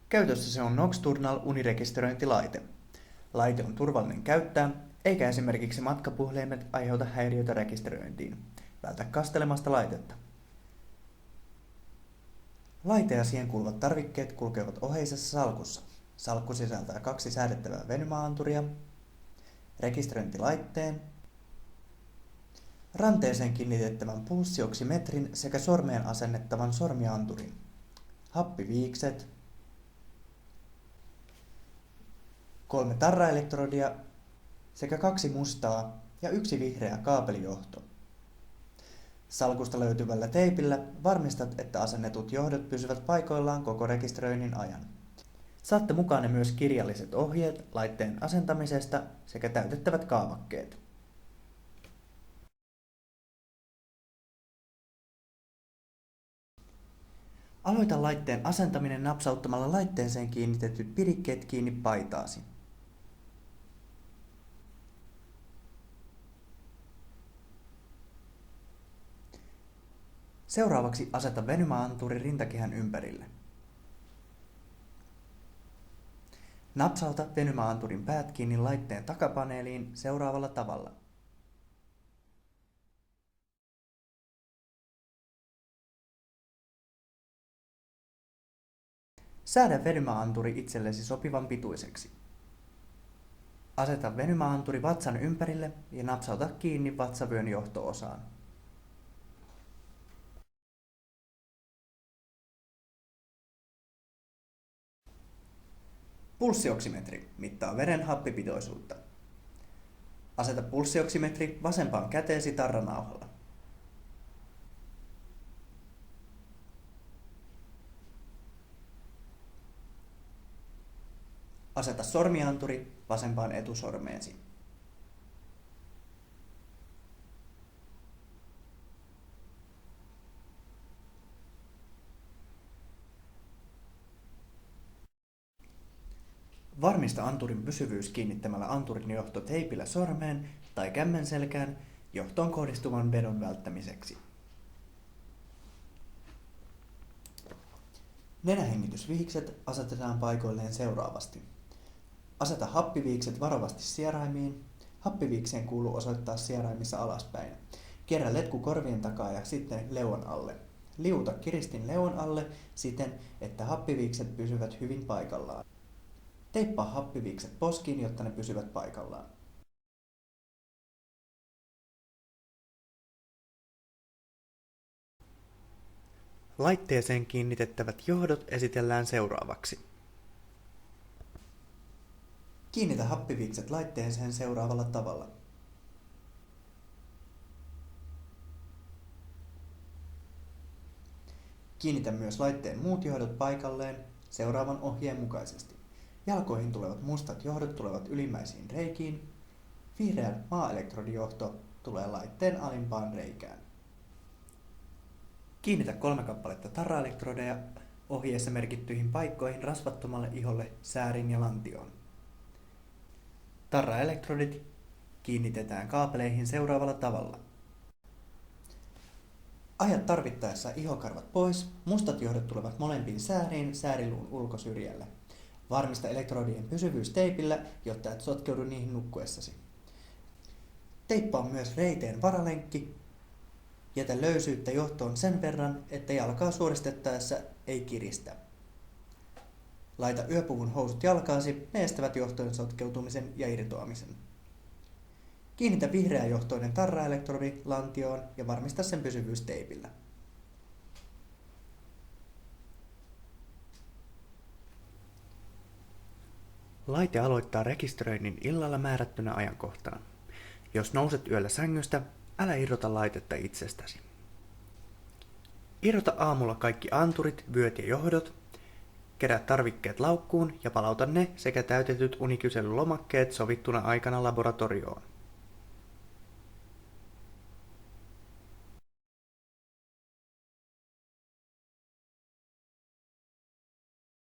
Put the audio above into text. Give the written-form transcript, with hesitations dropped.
Käytössä se on Nocturnal unirekisteröintilaite. Laite on turvallinen käyttää, eikä esimerkiksi matkapuhelimet aiheuta häiriötä rekisteröintiin. Vältä kastelemasta laitetta. Laite ja siihen kuuluvat tarvikkeet kulkevat oheisessa salkussa. Salkku sisältää 2 säädettävää venymäanturia, rekisteröintilaitteen, ranteeseen kiinnitettävän pulssioksimetrin sekä sormeen asennettavan sormianturin, happiviikset, 3 tarraelektrodia sekä 2 mustaa ja 1 vihreä kaapelijohto. Salkusta löytyvällä teipillä varmistat, että asennetut johdot pysyvät paikoillaan koko rekisteröinnin ajan. Saatte mukaan myös kirjalliset ohjeet laitteen asentamisesta sekä täytettävät kaavakkeet. Aloita laitteen asentaminen napsauttamalla laitteeseen kiinnitetyt pidikkeet kiinni paitaasi. Seuraavaksi aseta venymäanturi rintakehän ympärille. Napsauta venymäanturin päät kiinni laitteen takapaneeliin seuraavalla tavalla. Säädä venymäanturi itsellesi sopivan pituiseksi. Aseta venymäanturi vatsan ympärille ja napsauta kiinni vatsavyön johto-osaan. Pulssioksimetri mittaa veren happipitoisuutta. Aseta pulssioksimetri vasempaan käteesi tarranauhalla. Aseta sormianturi vasempaan etusormeesi. Varmista anturin pysyvyys kiinnittämällä anturin johto teipillä sormeen tai kämmen selkään johtoon kohdistuvan vedon välttämiseksi. Nenähengitysviikset asetetaan paikoilleen seuraavasti. Aseta happiviikset varovasti sieraimiin. Happiviikseen kuuluu osoittaa sieraimissa alaspäin. Kierrä letku korvien takaa ja sitten leuan alle. Liuta kiristin leuan alle siten, että happiviikset pysyvät hyvin paikallaan. Teippaa happiviikset poskiin, jotta ne pysyvät paikallaan. Laitteeseen kiinnitettävät johdot esitellään seuraavaksi. Kiinnitä happiviikset laitteeseen seuraavalla tavalla. Kiinnitä myös laitteen muut johdot paikalleen seuraavan ohjeen mukaisesti. Jalkoihin tulevat mustat johdot tulevat ylimmäisiin reikiin. Vihreä maaelektrodijohto tulee laitteen alimpaan reikään. Kiinnitä 3 kappaletta tarraelektrodeja ohjeessa merkittyihin paikkoihin rasvattomalle iholle, sääriin ja lantioon. Tarraelektrodit kiinnitetään kaapeleihin seuraavalla tavalla. Aja tarvittaessa ihokarvat pois, mustat johdot tulevat molempiin sääriin sääriluun ulkosyrjälle. Varmista elektrodien pysyvyys teipillä, jotta et sotkeudu niihin nukkuessasi. Teippaa myös reiteen varalenkki. Jätä löysyyttä johtoon sen verran, että jalkaa suoristettaessa ei kiristä. Laita yöpuvun housut jalkaasi, ne estävät johtojen sotkeutumisen ja irtoamisen. Kiinnitä vihreäjohtoinen tarraelektrodi lantioon ja varmista sen pysyvyys teipillä. Laite aloittaa rekisteröinnin illalla määrättynä ajankohtana. Jos nouset yöllä sängystä, älä irrota laitetta itsestäsi. Irrota aamulla kaikki anturit, vyöt ja johdot, kerää tarvikkeet laukkuun ja palauta ne sekä täytetyt unikyselylomakkeet sovittuna aikana laboratorioon.